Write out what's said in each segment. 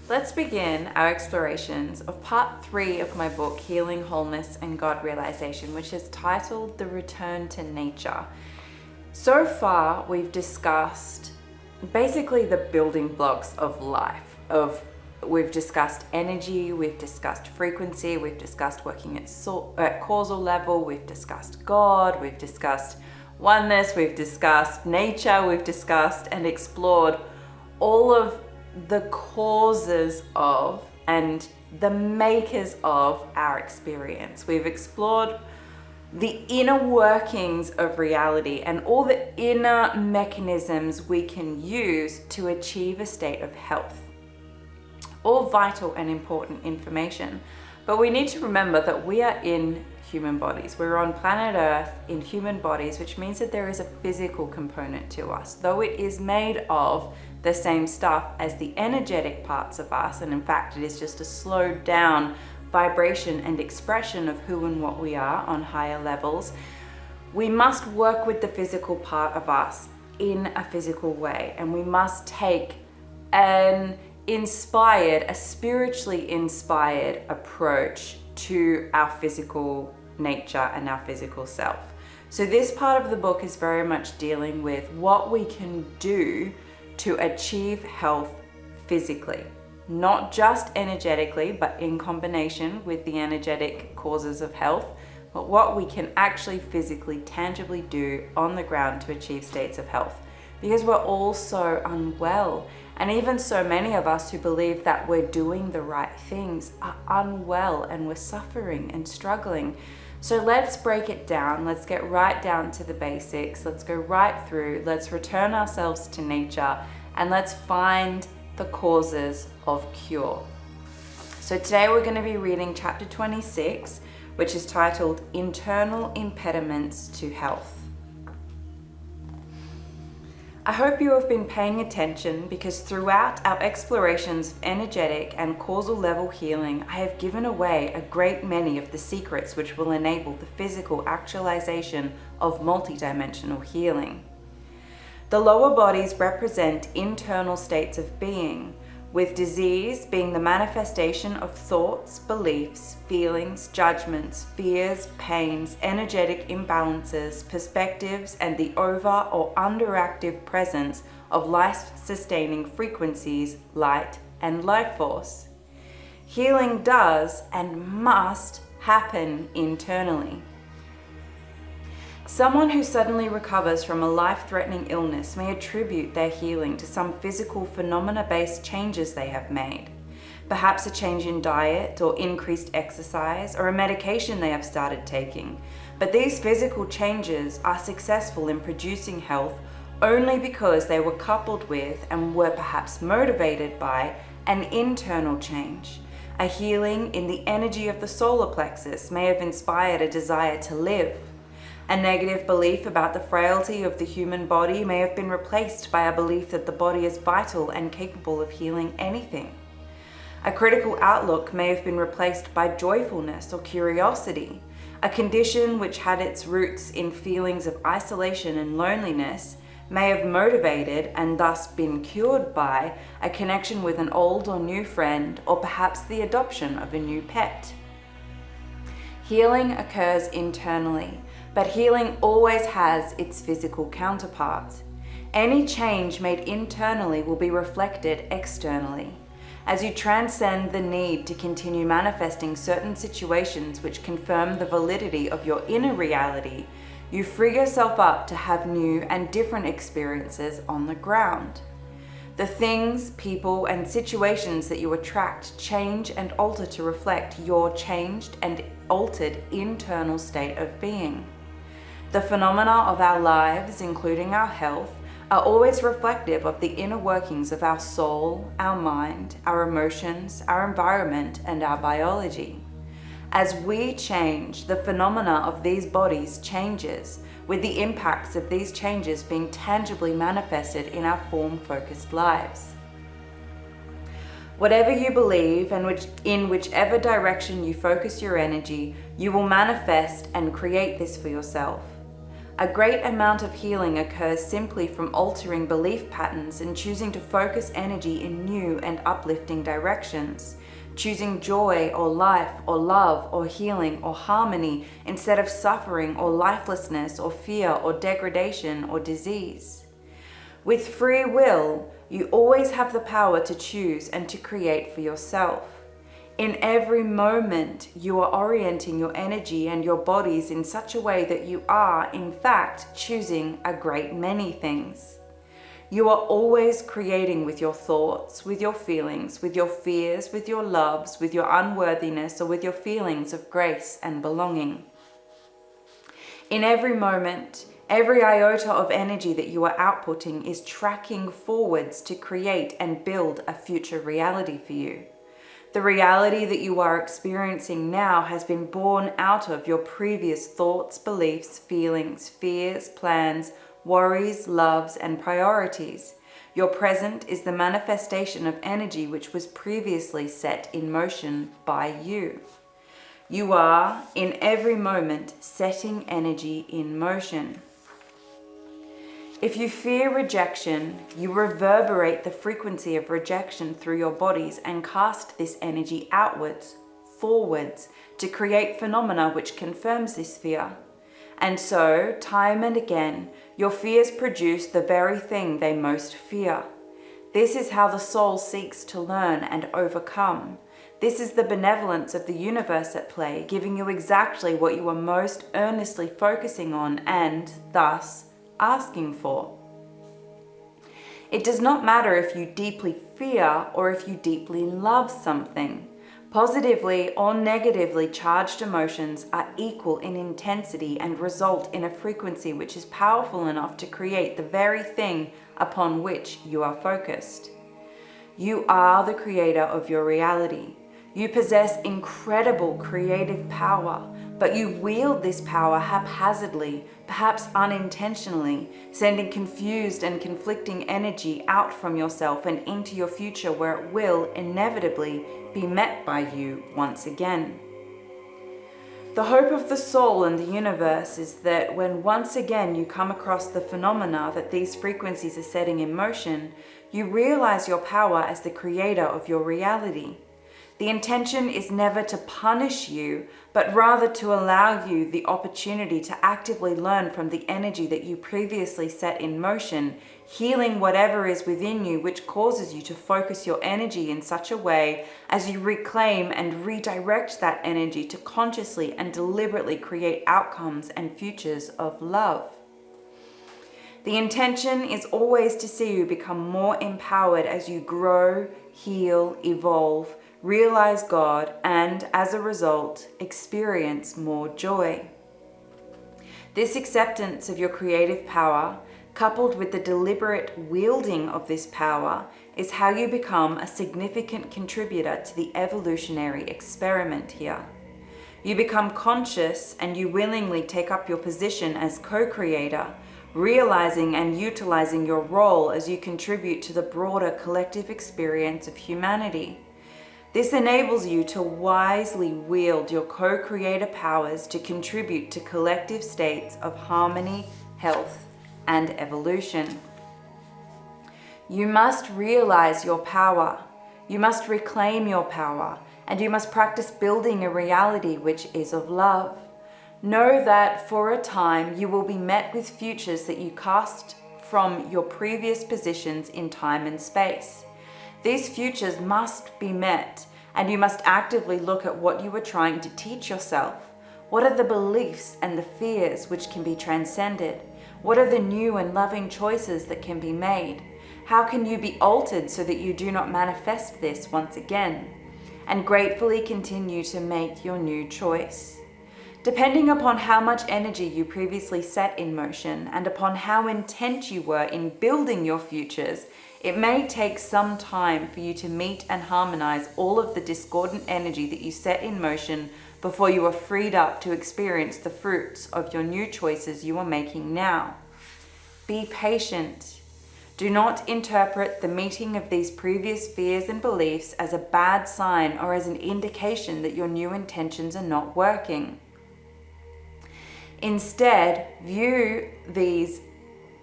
Let's begin our explorations of part 3 of my book, Healing, Wholeness and God Realisation, which is titled The Return to Nature. So far, we've discussed basically the building blocks of life. We've discussed energy, we've discussed frequency, we've discussed working at causal level, we've discussed God, we've discussed oneness, we've discussed nature, we've discussed and explored all of the causes of and the makers of our experience. We've explored the inner workings of reality and all the inner mechanisms we can use to achieve a state of health. All vital and important information, but we need to remember that we are in human bodies. We're on planet Earth in human bodies, which means that there is a physical component to us, though it is made of the same stuff as the energetic parts of us, and in fact it is just a slowed down vibration and expression of who and what we are on higher levels. We must work with the physical part of us in a physical way, and we must take a spiritually inspired approach to our physical nature and our physical self. So this part of the book is very much dealing with what we can do to achieve health physically, not just energetically, but in combination with the energetic causes of health, but what we can actually physically, tangibly do on the ground to achieve states of health. Because we're all so unwell, and even so many of us who believe that we're doing the right things are unwell and we're suffering and struggling. So let's break it down. Let's get right down to the basics. Let's go right through. Let's return ourselves to nature and let's find the causes of cure. So today we're going to be reading chapter 26, which is titled Internal Impediments to Health. I hope you have been paying attention, because throughout our explorations of energetic and causal level healing, I have given away a great many of the secrets which will enable the physical actualization of multidimensional healing. The lower bodies represent internal states of being, with disease being the manifestation of thoughts, beliefs, feelings, judgments, fears, pains, energetic imbalances, perspectives, and the over or underactive presence of life-sustaining frequencies, light, and life force. Healing does and must happen internally. Someone who suddenly recovers from a life-threatening illness may attribute their healing to some physical phenomena-based changes they have made. Perhaps a change in diet or increased exercise or a medication they have started taking. But these physical changes are successful in producing health only because they were coupled with and were perhaps motivated by an internal change. A healing in the energy of the solar plexus may have inspired a desire to live. A negative belief about the frailty of the human body may have been replaced by a belief that the body is vital and capable of healing anything. A critical outlook may have been replaced by joyfulness or curiosity. A condition which had its roots in feelings of isolation and loneliness may have motivated and thus been cured by a connection with an old or new friend, or perhaps the adoption of a new pet. Healing occurs internally, but healing always has its physical counterpart. Any change made internally will be reflected externally. As you transcend the need to continue manifesting certain situations which confirm the validity of your inner reality, you free yourself up to have new and different experiences on the ground. The things, people, and situations that you attract change and alter to reflect your changed and altered internal state of being. The phenomena of our lives, including our health, are always reflective of the inner workings of our soul, our mind, our emotions, our environment, and our biology. As we change, the phenomena of these bodies changes, with the impacts of these changes being tangibly manifested in our form-focused lives. Whatever you believe and in whichever direction you focus your energy, you will manifest and create this for yourself. A great amount of healing occurs simply from altering belief patterns and choosing to focus energy in new and uplifting directions, choosing joy or life or love or healing or harmony instead of suffering or lifelessness or fear or degradation or disease. With free will, you always have the power to choose and to create for yourself. In every moment, you are orienting your energy and your bodies in such a way that you are, in fact, choosing a great many things. You are always creating with your thoughts, with your feelings, with your fears, with your loves, with your unworthiness, or with your feelings of grace and belonging. In every moment, every iota of energy that you are outputting is tracking forwards to create and build a future reality for you. The reality that you are experiencing now has been born out of your previous thoughts, beliefs, feelings, fears, plans, worries, loves, and priorities. Your present is the manifestation of energy which was previously set in motion by you. You are, in every moment, setting energy in motion. If you fear rejection, you reverberate the frequency of rejection through your bodies and cast this energy outwards, forwards, to create phenomena which confirms this fear. And so, time and again, your fears produce the very thing they most fear. This is how the soul seeks to learn and overcome. This is the benevolence of the universe at play, giving you exactly what you are most earnestly focusing on and, thus, asking for. It does not matter if you deeply fear or if you deeply love something. Positively or negatively charged emotions are equal in intensity and result in a frequency which is powerful enough to create the very thing upon which you are focused. You are the creator of your reality. You possess incredible creative power, but you wield this power haphazardly, perhaps unintentionally, sending confused and conflicting energy out from yourself and into your future where it will inevitably be met by you once again. The hope of the soul and the universe is that when once again you come across the phenomena that these frequencies are setting in motion, you realize your power as the creator of your reality. The intention is never to punish you, but rather to allow you the opportunity to actively learn from the energy that you previously set in motion, healing whatever is within you which causes you to focus your energy in such a way as you reclaim and redirect that energy to consciously and deliberately create outcomes and futures of love. The intention is always to see you become more empowered as you grow, heal, evolve, realize God, and as a result, experience more joy. This acceptance of your creative power, coupled with the deliberate wielding of this power, is how you become a significant contributor to the evolutionary experiment here. You become conscious and you willingly take up your position as co-creator, realizing and utilizing your role as you contribute to the broader collective experience of humanity. This enables you to wisely wield your co-creator powers to contribute to collective states of harmony, health, and evolution. You must realize your power. You must reclaim your power, and you must practice building a reality which is of love. Know that for a time you will be met with futures that you cast from your previous positions in time and space. These futures must be met, and you must actively look at what you are trying to teach yourself. What are the beliefs and the fears which can be transcended? What are the new and loving choices that can be made? How can you be altered so that you do not manifest this once again? And gratefully continue to make your new choice. Depending upon how much energy you previously set in motion and upon how intent you were in building your futures, it may take some time for you to meet and harmonize all of the discordant energy that you set in motion before you are freed up to experience the fruits of your new choices you are making now. Be patient. Do not interpret the meeting of these previous fears and beliefs as a bad sign or as an indication that your new intentions are not working. Instead, view these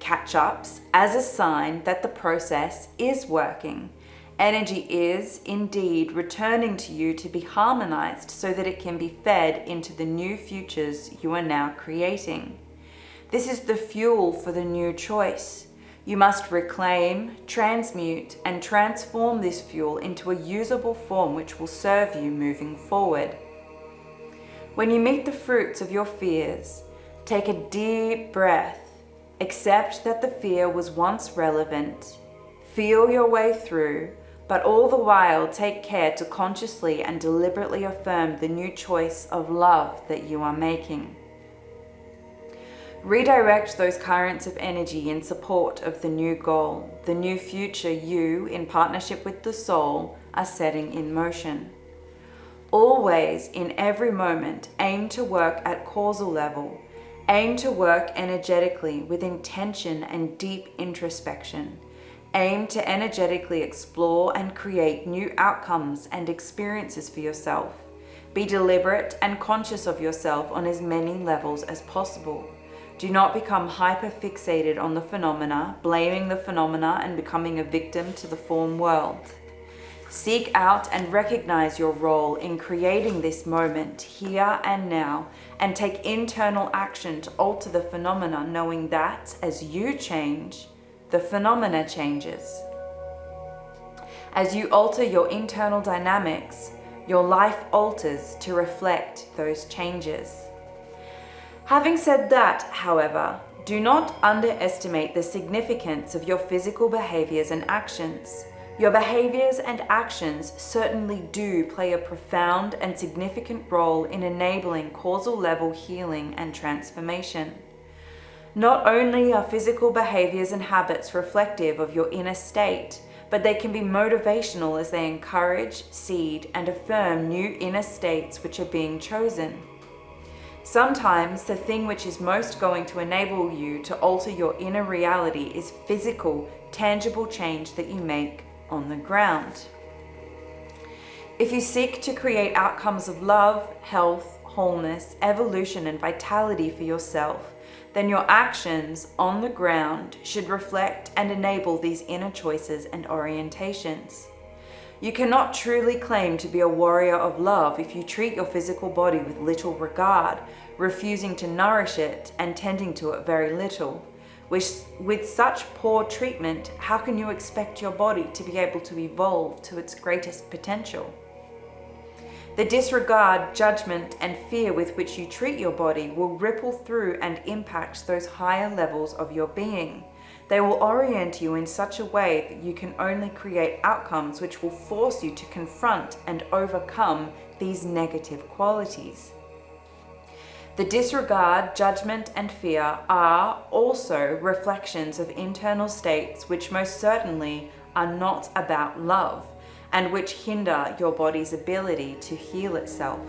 catch-ups as a sign that the process is working. Energy is indeed returning to you to be harmonized so that it can be fed into the new futures you are now creating. This is the fuel for the new choice. You must reclaim, transmute, and transform this fuel into a usable form which will serve you moving forward. When you meet the fruits of your fears, take a deep breath. Accept that the fear was once relevant. Feel your way through, but all the while take care to consciously and deliberately affirm the new choice of love that you are making. Redirect those currents of energy in support of the new goal, the new future you, in partnership with the soul, are setting in motion. Always, in every moment, aim to work at causal level. Aim to work energetically with intention and deep introspection. Aim to energetically explore and create new outcomes and experiences for yourself. Be deliberate and conscious of yourself on as many levels as possible. Do not become hyper-fixated on the phenomena, blaming the phenomena and becoming a victim to the form world. Seek out and recognize your role in creating this moment here and now, and take internal action to alter the phenomena, knowing that as you change, the phenomena changes. As you alter your internal dynamics, your life alters to reflect those changes. Having said that, however, do not underestimate the significance of your physical behaviors and actions. Your behaviors and actions certainly do play a profound and significant role in enabling causal level healing and transformation. Not only are physical behaviors and habits reflective of your inner state, but they can be motivational as they encourage, seed, and affirm new inner states which are being chosen. Sometimes the thing which is most going to enable you to alter your inner reality is physical, tangible change that you make on the ground. If you seek to create outcomes of love, health, wholeness, evolution, and vitality for yourself, then your actions on the ground should reflect and enable these inner choices and orientations. You cannot truly claim to be a warrior of love if you treat your physical body with little regard, refusing to nourish it and tending to it very little. With such poor treatment, how can you expect your body to be able to evolve to its greatest potential? The disregard, judgment, and fear with which you treat your body will ripple through and impact those higher levels of your being. They will orient you in such a way that you can only create outcomes which will force you to confront and overcome these negative qualities. The disregard, judgment, and fear are also reflections of internal states which most certainly are not about love, and which hinder your body's ability to heal itself.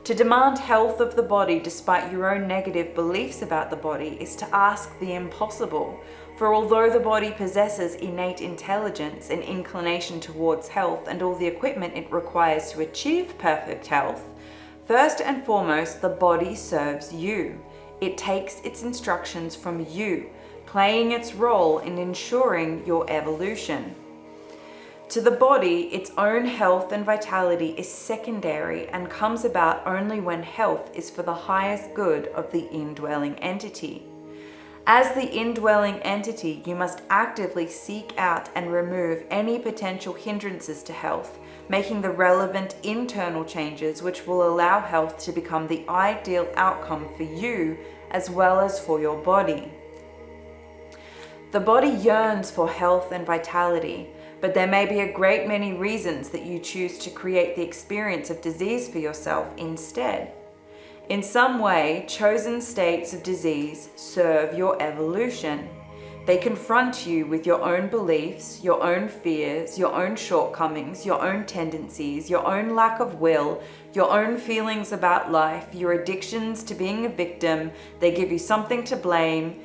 To demand health of the body despite your own negative beliefs about the body is to ask the impossible, for although the body possesses innate intelligence and inclination towards health and all the equipment it requires to achieve perfect health, first and foremost, the body serves you. It takes its instructions from you, playing its role in ensuring your evolution. To the body, its own health and vitality is secondary and comes about only when health is for the highest good of the indwelling entity. As the indwelling entity, you must actively seek out and remove any potential hindrances to health, making the relevant internal changes which will allow health to become the ideal outcome for you as well as for your body. The body yearns for health and vitality, but there may be a great many reasons that you choose to create the experience of disease for yourself instead. In some way, chosen states of disease serve your evolution. They confront you with your own beliefs, your own fears, your own shortcomings, your own tendencies, your own lack of will, your own feelings about life, your addictions to being a victim. They give you something to blame,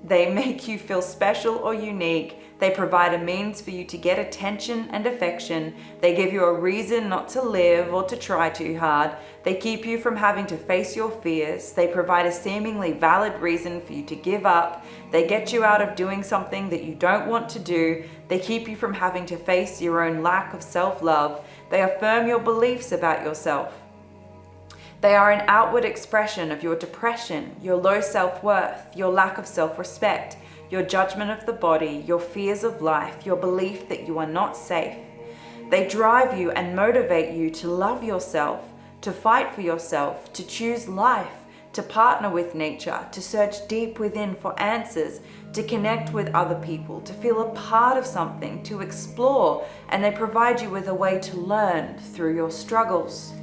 They make you feel special or unique. They provide a means for you to get attention and affection. They give you a reason not to live or to try too hard. They keep you from having to face your fears. They provide a seemingly valid reason for you to give up. They get you out of doing something that you don't want to do. They keep you from having to face your own lack of self-love. They affirm your beliefs about yourself. They are an outward expression of your depression, your low self-worth, your lack of self-respect, your judgment of the body, your fears of life, your belief that you are not safe. They drive you and motivate you to love yourself, to fight for yourself, to choose life, to partner with nature, to search deep within for answers, to connect with other people, to feel a part of something, to explore, and they provide you with a way to learn through your struggles.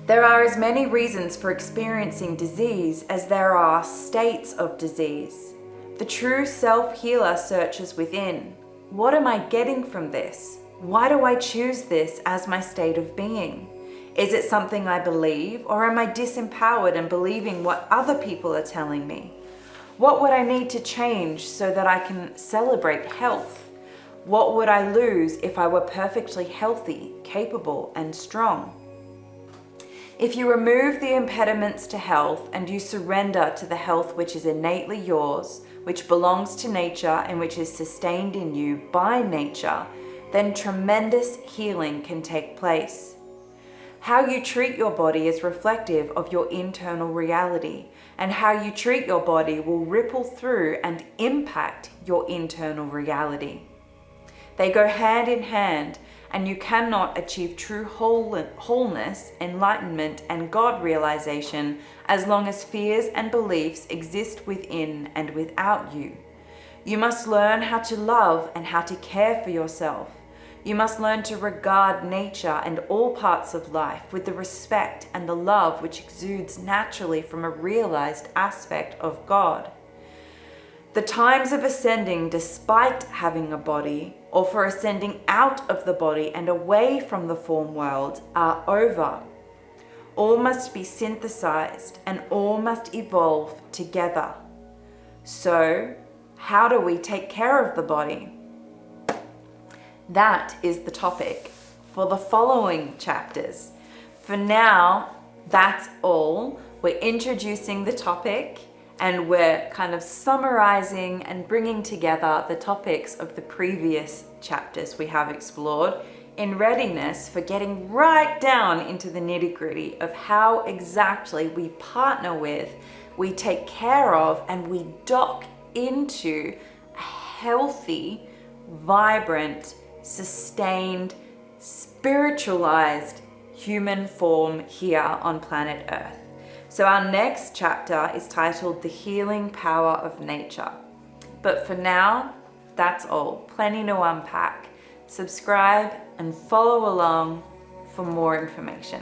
There are as many reasons for experiencing disease as there are states of disease. The true self-healer searches within. What am I getting from this? Why do I choose this as my state of being? Is it something I believe, or am I disempowered and believing what other people are telling me? What would I need to change so that I can celebrate health? What would I lose if I were perfectly healthy, capable, and strong? If you remove the impediments to health and you surrender to the health which is innately yours, which belongs to nature and which is sustained in you by nature, then tremendous healing can take place. How you treat your body is reflective of your internal reality, and how you treat your body will ripple through and impact your internal reality. They go hand in hand, and you cannot achieve true wholeness, enlightenment, and God realization as long as fears and beliefs exist within and without you. You must learn how to love and how to care for yourself. You must learn to regard nature and all parts of life with the respect and the love which exudes naturally from a realized aspect of God. The times of ascending despite having a body, or for ascending out of the body and away from the form world, are over. All must be synthesized and all must evolve together. So, how do we take care of the body? That is the topic for the following chapters. For now, that's all. We're introducing the topic, and we're kind of summarizing and bringing together the topics of the previous chapters we have explored in readiness for getting right down into the nitty-gritty of how exactly we partner with, we take care of, and we dock into a healthy, vibrant, sustained, spiritualized human form here on planet Earth. So our next chapter is titled The Healing Power of Nature. But for now, that's all. Plenty to unpack. Subscribe and follow along for more information.